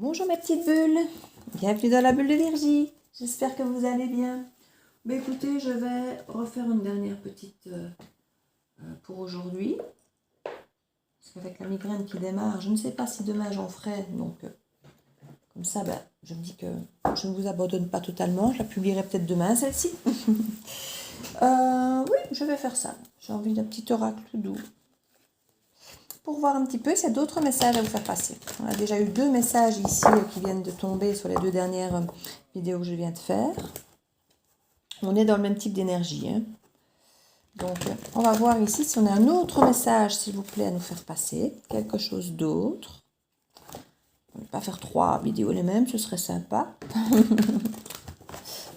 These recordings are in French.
Bonjour mes petites bulles, bienvenue dans la bulle de Virgie, j'espère que vous allez bien. Écoutez, je vais refaire une dernière petite pour aujourd'hui. Parce qu'avec la migraine qui démarre, je ne sais pas si demain j'en ferai, donc comme ça je me dis que je ne vous abandonne pas totalement, je la publierai peut-être demain celle-ci. Oui, je vais faire ça, j'ai envie d'un petit oracle doux. Pour voir un petit peu s'il y a d'autres messages à vous faire passer. On a déjà eu 2 messages ici qui viennent de tomber sur les 2 dernières vidéos que je viens de faire. On est dans le même type d'énergie. Hein. Donc, on va voir ici si on a un autre message, s'il vous plaît, à nous faire passer. Quelque chose d'autre. On ne va pas faire 3 vidéos les mêmes, ce serait sympa.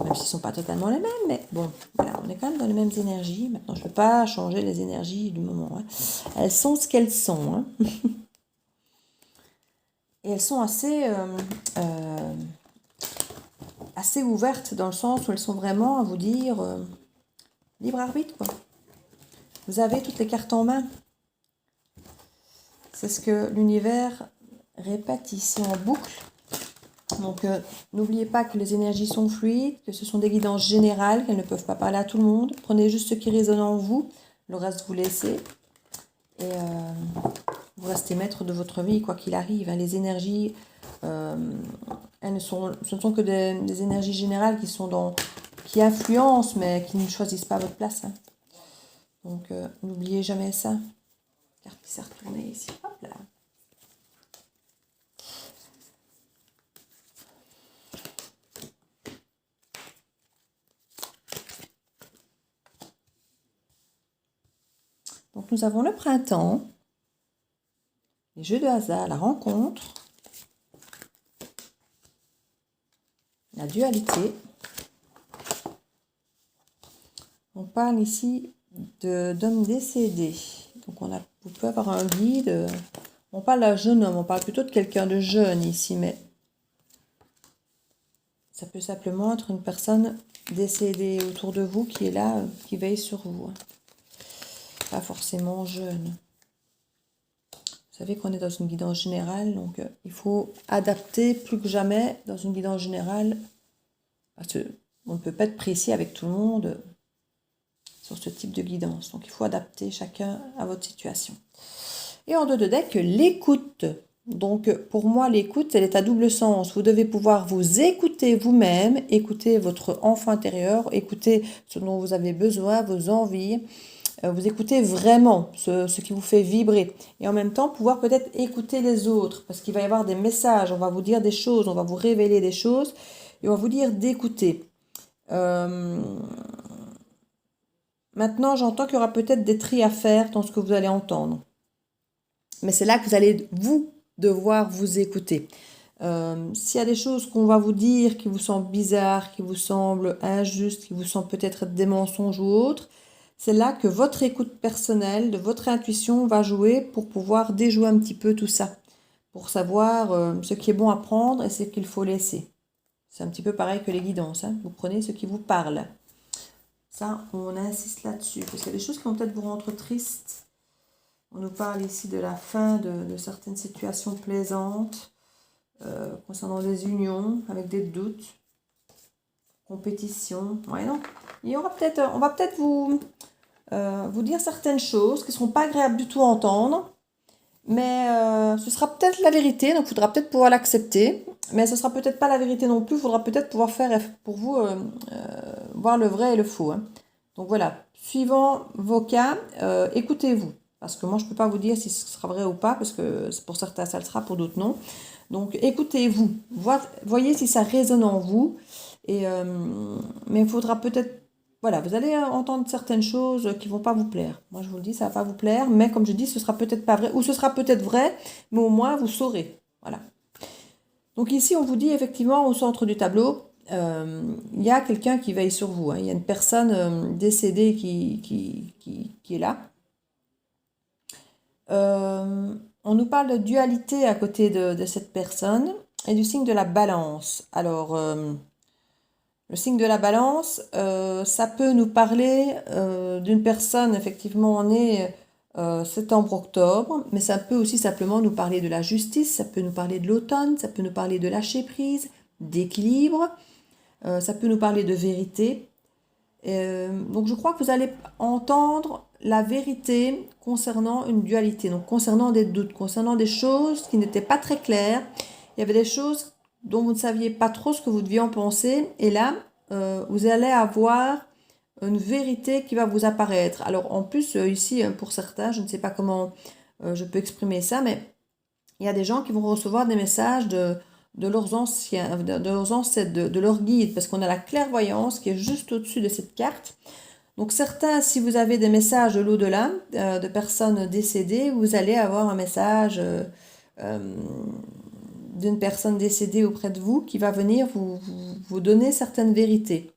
Même s'ils ne sont pas totalement les mêmes, mais bon, voilà, on est quand même dans les mêmes énergies. Maintenant, je ne veux pas changer les énergies du moment. Hein. Elles sont ce qu'elles sont. Hein. Et elles sont assez ouvertes dans le sens où elles sont vraiment à vous dire libre arbitre, quoi. Vous avez toutes les cartes en main. C'est ce que l'univers répète ici en boucle. Donc, n'oubliez pas que les énergies sont fluides, que ce sont des guidances générales, qu'elles ne peuvent pas parler à tout le monde. Prenez juste ce qui résonne en vous, le reste vous laissez. Et vous restez maître de votre vie, quoi qu'il arrive. Hein. Les énergies, ce ne sont que des énergies générales qui influencent, mais qui ne choisissent pas votre place. Hein. Donc, n'oubliez jamais ça. Carte qui s'est retournée ici. Hop là. Donc, nous avons le printemps, les jeux de hasard, la rencontre, la dualité. On parle ici d'hommes décédés. Donc, vous pouvez avoir un guide. On parle d'un jeune homme, on parle plutôt de quelqu'un de jeune ici, mais ça peut simplement être une personne décédée autour de vous qui est là, qui veille sur vous. Pas forcément jeune. Vous savez qu'on est dans une guidance générale, donc il faut adapter plus que jamais dans une guidance générale, parce qu'on ne peut pas être précis avec tout le monde sur ce type de guidance. Donc il faut adapter chacun à votre situation. Et en dos de deck, l'écoute. Donc pour moi, l'écoute, elle est à double sens. Vous devez pouvoir vous écouter vous-même, écouter votre enfant intérieur, écouter ce dont vous avez besoin, vos envies. Vous écoutez vraiment ce qui vous fait vibrer. Et en même temps, pouvoir peut-être écouter les autres. Parce qu'il va y avoir des messages, on va vous dire des choses, on va vous révéler des choses. Et on va vous dire d'écouter. Maintenant, j'entends qu'il y aura peut-être des tris à faire dans ce que vous allez entendre. Mais c'est là que vous allez, vous, devoir vous écouter. S'il y a des choses qu'on va vous dire qui vous semblent bizarres, qui vous semblent injustes, qui vous semblent peut-être être des mensonges ou autres, c'est là que votre écoute personnelle, de votre intuition va jouer pour pouvoir déjouer un petit peu tout ça. Pour savoir ce qui est bon à prendre et ce qu'il faut laisser. C'est un petit peu pareil que les guidances. Hein. Vous prenez ce qui vous parle. Ça, on insiste là-dessus. Parce qu'il y a des choses qui vont peut-être vous rendre triste. On nous parle ici de la fin de certaines situations plaisantes. Concernant des unions, avec des doutes. Compétition. Ouais, non. On va peut-être vous dire certaines choses qui ne seront pas agréables du tout à entendre. Mais ce sera peut-être la vérité, donc il faudra peut-être pouvoir l'accepter. Mais ce ne sera peut-être pas la vérité non plus, il faudra peut-être pouvoir faire pour vous voir le vrai et le faux. Hein. Donc voilà, suivant vos cas, écoutez-vous. Parce que moi, je ne peux pas vous dire si ce sera vrai ou pas, parce que pour certains, ça le sera, pour d'autres, non. Donc écoutez-vous, voyez si ça résonne en vous. Mais il faudra peut-être... Voilà, vous allez entendre certaines choses qui ne vont pas vous plaire. Moi, je vous le dis, ça ne va pas vous plaire. Mais comme je dis, ce sera peut-être pas vrai. Ou ce sera peut-être vrai, mais au moins, vous saurez. Voilà. Donc ici, on vous dit effectivement, au centre du tableau, il y a quelqu'un qui veille sur vous. Hein. Il y a une personne décédée qui est là. On nous parle de dualité à côté de cette personne et du signe de la balance. Alors... le signe de la balance, ça peut nous parler d'une personne, effectivement, on est septembre-octobre, mais ça peut aussi simplement nous parler de la justice, ça peut nous parler de l'automne, ça peut nous parler de lâcher prise, d'équilibre, ça peut nous parler de vérité. Donc je crois que vous allez entendre la vérité concernant une dualité, donc concernant des doutes, concernant des choses qui n'étaient pas très claires. Il y avait des choses dont vous ne saviez pas trop ce que vous deviez en penser, et là, vous allez avoir une vérité qui va vous apparaître. Alors en plus, ici, pour certains, je ne sais pas comment je peux exprimer ça, mais il y a des gens qui vont recevoir des messages de leurs anciens, de leurs ancêtres, de leurs guides, parce qu'on a la clairvoyance qui est juste au-dessus de cette carte. Donc certains, si vous avez des messages de l'au-delà, de personnes décédées, vous allez avoir un message d'une personne décédée auprès de vous qui va venir vous donner certaines vérités.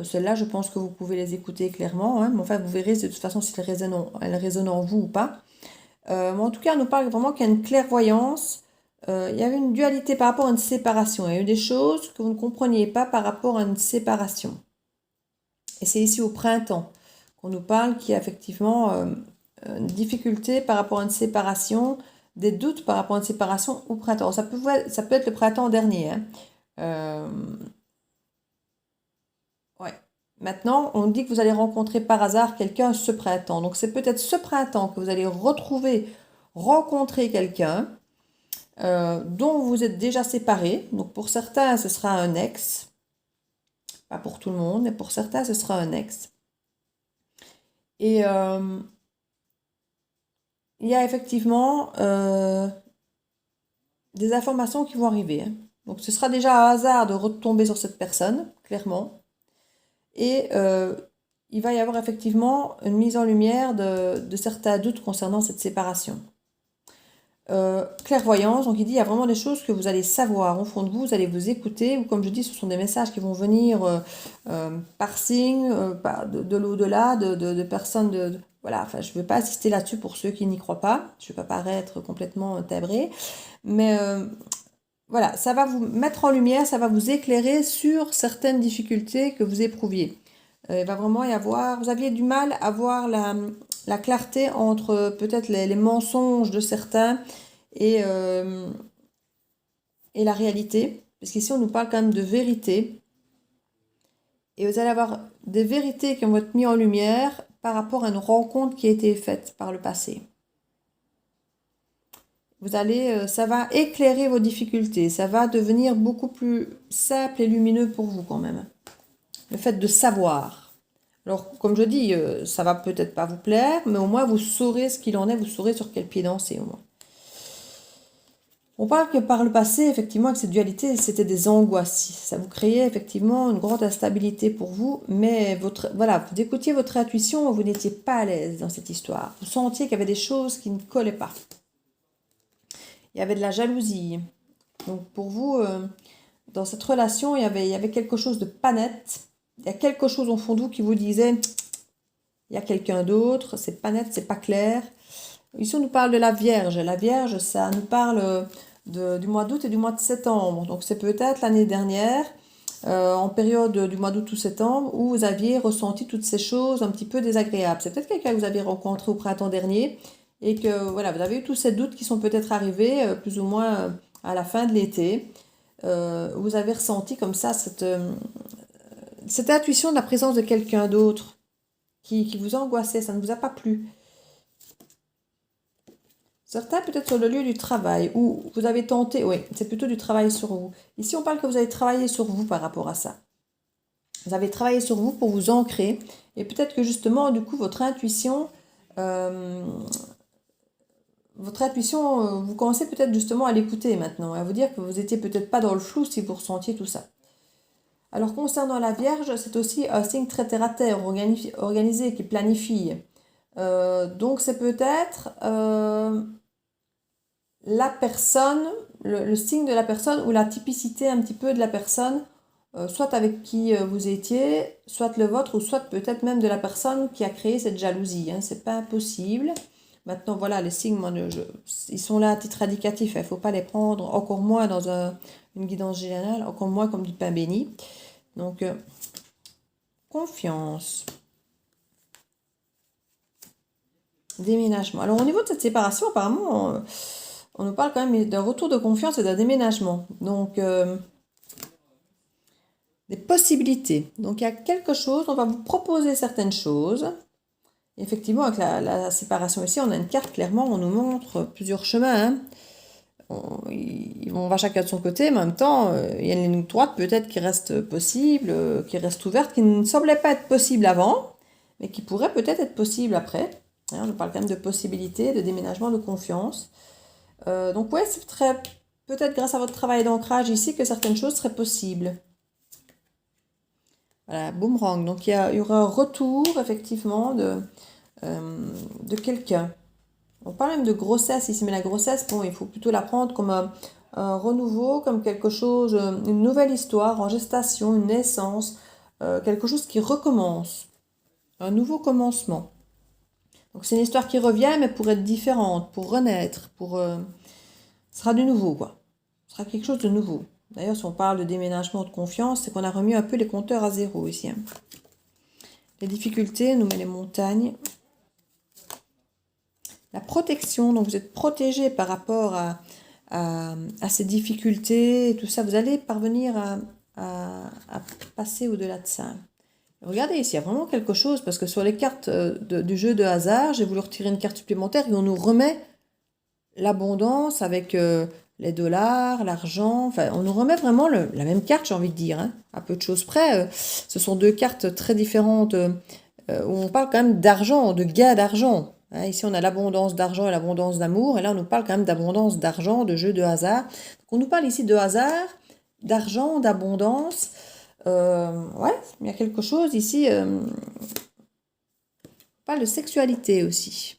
Celles-là, je pense que vous pouvez les écouter clairement, hein, mais enfin, vous verrez de toute façon si elles résonnent en vous ou pas. Mais en tout cas, on nous parle vraiment qu'il y a une clairvoyance. Il y avait une dualité par rapport à une séparation. Il y a eu des choses que vous ne compreniez pas par rapport à une séparation. Et c'est ici au printemps qu'on nous parle qu'il y a effectivement une difficulté par rapport à une séparation, des doutes par rapport à une séparation au printemps. Ça peut être le printemps dernier, hein. Ouais. Maintenant, on dit que vous allez rencontrer par hasard quelqu'un ce printemps. Donc c'est peut-être ce printemps que vous allez rencontrer quelqu'un dont vous êtes déjà séparés. Donc pour certains, ce sera un ex. Pas pour tout le monde, mais pour certains, ce sera un ex. Et il y a effectivement des informations qui vont arriver, hein. Donc ce sera déjà un hasard de retomber sur cette personne, clairement. Et il va y avoir effectivement une mise en lumière de certains doutes concernant cette séparation. Clairvoyance, donc il dit il y a vraiment des choses que vous allez savoir au fond de vous, vous allez vous écouter, ou comme je dis, ce sont des messages qui vont venir par signe, de l'au-delà, de personnes voilà, enfin je ne veux pas insister là-dessus pour ceux qui n'y croient pas, je ne veux pas paraître complètement tabrée, mais voilà, ça va vous mettre en lumière, ça va vous éclairer sur certaines difficultés que vous éprouviez. Il va vraiment y avoir, vous aviez du mal à voir la clarté entre peut-être les mensonges de certains et la réalité. Parce qu'ici, on nous parle quand même de vérité. Et vous allez avoir des vérités qui vont être mises en lumière par rapport à une rencontre qui a été faite par le passé. Ça va éclairer vos difficultés, ça va devenir beaucoup plus simple et lumineux pour vous quand même. Le fait de savoir. Alors, comme je dis, ça va peut-être pas vous plaire, mais au moins vous saurez ce qu'il en est, vous saurez sur quel pied danser au moins. On parle que par le passé, effectivement, avec cette dualité, c'était des angoisses. Ça vous créait effectivement une grande instabilité pour vous, mais voilà, vous écoutiez votre intuition, vous n'étiez pas à l'aise dans cette histoire. Vous sentiez qu'il y avait des choses qui ne collaient pas. Il y avait de la jalousie. Donc pour vous, dans cette relation, il y avait quelque chose de pas net. Il y a quelque chose au fond de vous qui vous disait, il y a quelqu'un d'autre, c'est pas net, c'est pas clair. Ici, on nous parle de la Vierge. La Vierge, ça nous parle du mois d'août et du mois de septembre. Donc c'est peut-être l'année dernière, en période du mois d'août ou septembre, où vous aviez ressenti toutes ces choses un petit peu désagréables. C'est peut-être quelqu'un que vous avez rencontré au printemps dernier et que voilà, vous avez eu tous ces doutes qui sont peut-être arrivés plus ou moins à la fin de l'été. Vous avez ressenti comme ça cette intuition de la présence de quelqu'un d'autre qui vous angoissait, ça ne vous a pas plu. Certains peut-être sur le lieu du travail, où vous avez tenté, oui, c'est plutôt du travail sur vous. Ici, on parle que vous avez travaillé sur vous par rapport à ça. Vous avez travaillé sur vous pour vous ancrer, et peut-être que justement, du coup, votre intuition, vous commencez peut-être justement à l'écouter maintenant, à vous dire que vous n'étiez peut-être pas dans le flou si vous ressentiez tout ça. Alors concernant la Vierge, c'est aussi un signe très terre-à-terre, organisé, qui planifie. Donc c'est peut-être la personne, le signe de la personne ou la typicité un petit peu de la personne, soit avec qui vous étiez, soit le vôtre, ou soit peut-être même de la personne qui a créé cette jalousie, hein. C'est pas impossible. Maintenant, voilà, les signes, ils sont là à titre indicatif, il ne faut pas les prendre, encore moins dans une guidance générale, encore moins comme du pain béni. Donc, confiance. Déménagement. Alors, au niveau de cette séparation, apparemment, on nous parle quand même d'un retour de confiance et d'un déménagement. Donc, des possibilités. Donc, il y a quelque chose, on va vous proposer certaines choses. Effectivement, avec la séparation ici, on a une carte, clairement, on nous montre plusieurs chemins. Hein. On va chacun de son côté, mais en même temps, il y a une ligne droite peut-être qui reste possible, qui reste ouverte, qui ne semblait pas être possible avant, mais qui pourrait peut-être être possible après. Hein, on parle quand même de possibilités, de déménagement, de confiance. Donc ouais, c'est peut-être grâce à votre travail d'ancrage ici que certaines choses seraient possibles. Voilà, boomerang. Donc il y aura un retour effectivement de quelqu'un. On parle même de grossesse ici, mais la grossesse, bon, il faut plutôt la prendre comme un renouveau, comme quelque chose, une nouvelle histoire en gestation, une naissance, quelque chose qui recommence, un nouveau commencement. Donc c'est une histoire qui revient, mais pour être différente, pour renaître, ce sera du nouveau, quoi. Ce sera quelque chose de nouveau. D'ailleurs, si on parle de déménagement de confiance, c'est qu'on a remis un peu les compteurs à zéro ici. Hein. Les difficultés, nous met les montagnes. La protection, donc vous êtes protégé par rapport à ces difficultés et tout ça. Vous allez parvenir à passer au-delà de ça. Regardez ici, il y a vraiment quelque chose, parce que sur les cartes du jeu de hasard, j'ai voulu retirer une carte supplémentaire et on nous remet l'abondance avec les dollars, l'argent. Enfin, on nous remet vraiment la même carte, j'ai envie de dire, hein, à peu de choses près. Ce sont deux cartes très différentes où on parle quand même d'argent, de gain d'argent. Hein, ici, on a l'abondance d'argent et l'abondance d'amour. Et là, on nous parle quand même d'abondance d'argent, de jeu de hasard. Donc, on nous parle ici de hasard, d'argent, d'abondance. Ouais, il y a quelque chose ici. On parle de sexualité aussi.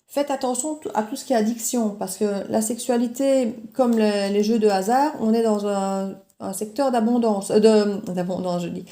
Faites attention à tout ce qui est addiction, parce que la sexualité, comme les jeux de hasard, on est dans un secteur d'abondance, d'abondance, je dis,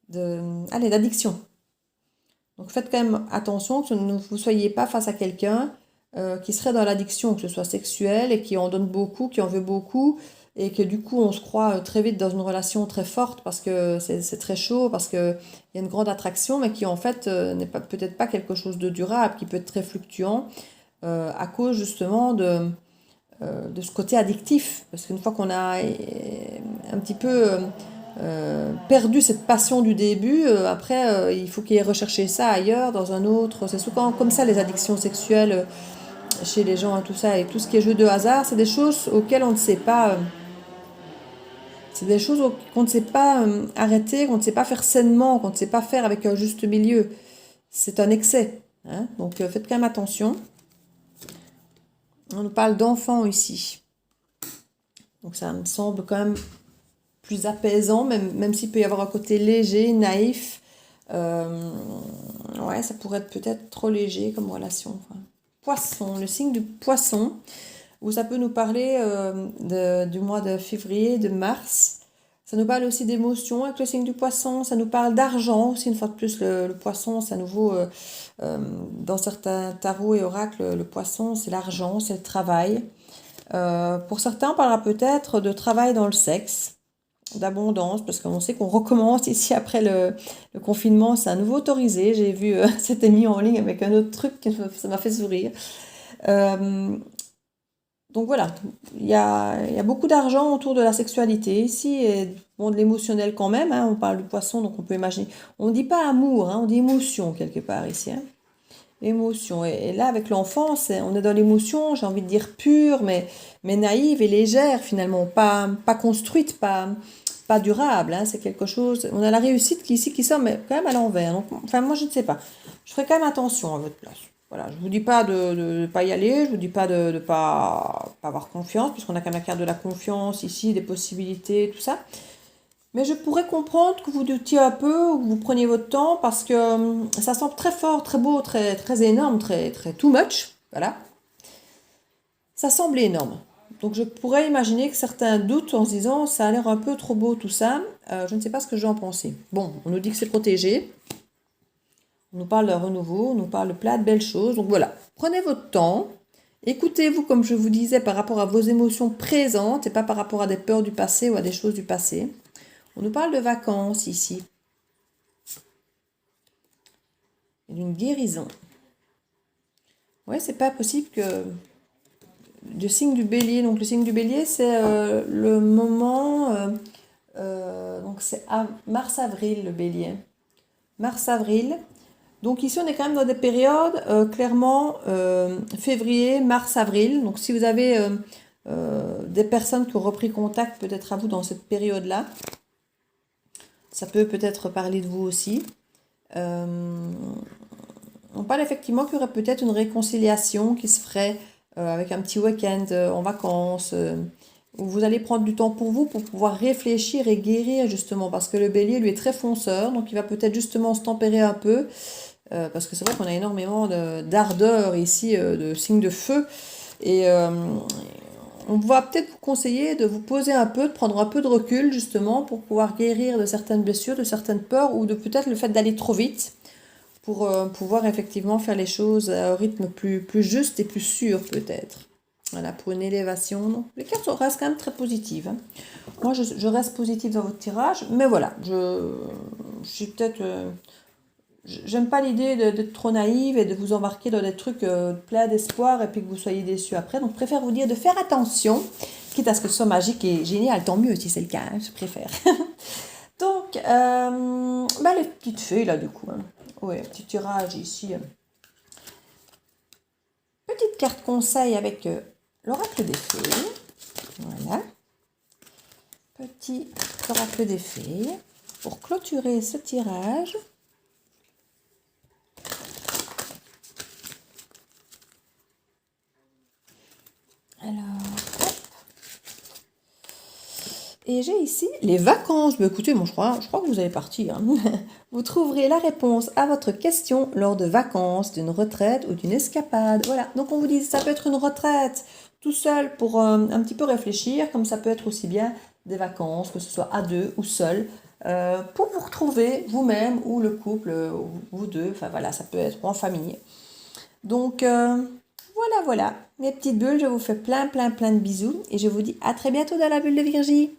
d'addiction. Donc faites quand même attention que vous ne soyez pas face à quelqu'un qui serait dans l'addiction, que ce soit sexuel et qui en donne beaucoup, qui en veut beaucoup, et que du coup on se croit très vite dans une relation très forte parce que c'est très chaud, parce qu'il y a une grande attraction, mais qui en fait n'est peut-être pas quelque chose de durable, qui peut être très fluctuant à cause justement de ce côté addictif. Parce qu'une fois qu'on a un petit peu perdu cette passion du début, après il faut qu'il ait recherché ça ailleurs, dans un autre. C'est souvent comme ça les addictions sexuelles chez les gens et tout ça. Et tout ce qui est jeu de hasard, c'est des choses auxquelles on ne sait pas... c'est des choses qu'on ne sait pas arrêter, qu'on ne sait pas faire sainement, qu'on ne sait pas faire avec un juste milieu. C'est un excès. Hein. Donc faites quand même attention. On nous parle d'enfants ici. Donc ça me semble quand même plus apaisant, même s'il peut y avoir un côté léger, naïf. Ouais, ça pourrait être peut-être trop léger comme relation. Enfin, poisson, le signe du poisson, où ça peut nous parler du mois de février, de mars. Ça nous parle aussi d'émotions avec le signe du poisson. Ça nous parle d'argent aussi, une fois de plus, le poisson, c'est à nouveau, dans certains tarots et oracles, le poisson, c'est l'argent, c'est le travail. Pour certains, on parlera peut-être de travail dans le sexe, d'abondance, parce qu'on sait qu'on recommence ici après le confinement, c'est à nouveau autorisé. J'ai vu, c'était mis en ligne avec un autre truc, ça m'a fait sourire. Donc voilà, il y a beaucoup d'argent autour de la sexualité ici, et bon, de l'émotionnel quand même, hein, on parle du poisson, donc on peut imaginer. On ne dit pas amour, hein, on dit émotion quelque part ici. Hein. Émotion. Et là, avec l'enfant, on est dans l'émotion, j'ai envie de dire pure, mais naïve et légère finalement, pas construite, pas durable. Hein, c'est quelque chose. On a la réussite qui sort, mais quand même à l'envers. Donc, enfin, moi, je ne sais pas. Je ferai quand même attention à votre place. Voilà, je vous dis pas de ne pas y aller, je vous dis pas de pas avoir confiance, puisqu'on a quand même la carte de la confiance ici, des possibilités, tout ça. Mais je pourrais comprendre que vous doutiez un peu, ou que vous preniez votre temps, parce que ça semble très fort, très beau, très, très énorme, très, très too much. Voilà. Ça semble énorme. Donc je pourrais imaginer que certains doutent en se disant ça a l'air un peu trop beau tout ça. Je ne sais pas ce que je vais en penser. Bon, on nous dit que c'est protégé. On nous parle de renouveau, on nous parle de plein de belles choses. Donc voilà, prenez votre temps. Écoutez-vous, comme je vous disais, par rapport à vos émotions présentes et pas par rapport à des peurs du passé ou à des choses du passé. On nous parle de vacances ici. et d'une guérison. Ouais, c'est pas possible que le signe du bélier. Donc le signe du bélier, c'est le moment. Donc c'est mars-avril le bélier. Mars-avril. Donc ici on est quand même dans des périodes clairement février, mars-avril. Donc si vous avez des personnes qui ont repris contact peut-être à vous dans cette période-là, ça peut peut-être parler de vous aussi. On parle effectivement qu'il y aurait peut-être une réconciliation qui se ferait avec un petit week-end en vacances, où vous allez prendre du temps pour vous pour pouvoir réfléchir et guérir justement, parce que le bélier lui est très fonceur, donc il va peut-être justement se tempérer un peu, parce que c'est vrai qu'on a énormément d'ardeur ici, de signes de feu, et on va peut-être vous conseiller de vous poser un peu, de prendre un peu de recul justement pour pouvoir guérir de certaines blessures, de certaines peurs, ou de peut-être le fait d'aller trop vite pour pouvoir effectivement faire les choses à un rythme plus juste et plus sûr peut-être. Voilà, pour une élévation. Donc, les cartes restent quand même très positives. Hein. Moi, je reste positive dans votre tirage, mais voilà, je suis peut-être... j'aime pas l'idée d'être trop naïve et de vous embarquer dans des trucs pleins d'espoir et puis que vous soyez déçus après. Donc, je préfère vous dire de faire attention, quitte à ce que ce soit magique et génial, tant mieux si c'est le cas, hein, je préfère. Donc, les petites feuilles là, du coup. Hein. Ouais, petit tirage ici. Petite carte conseil avec l'oracle des fées. Voilà. Petit oracle des fées. Pour clôturer ce tirage. Alors, hop. Et j'ai ici les vacances. Bah, écoutez, moi je crois que vous allez partir. Hein. Vous trouverez la réponse à votre question lors de vacances, d'une retraite ou d'une escapade. Voilà, donc on vous dit ça peut être une retraite tout seul pour un petit peu réfléchir, comme ça peut être aussi bien des vacances, que ce soit à deux ou seul, pour vous retrouver vous-même ou le couple, vous deux. Enfin voilà, ça peut être en famille. Donc voilà, mes petites bulles, je vous fais plein de bisous et je vous dis à très bientôt dans la bulle de Virgie.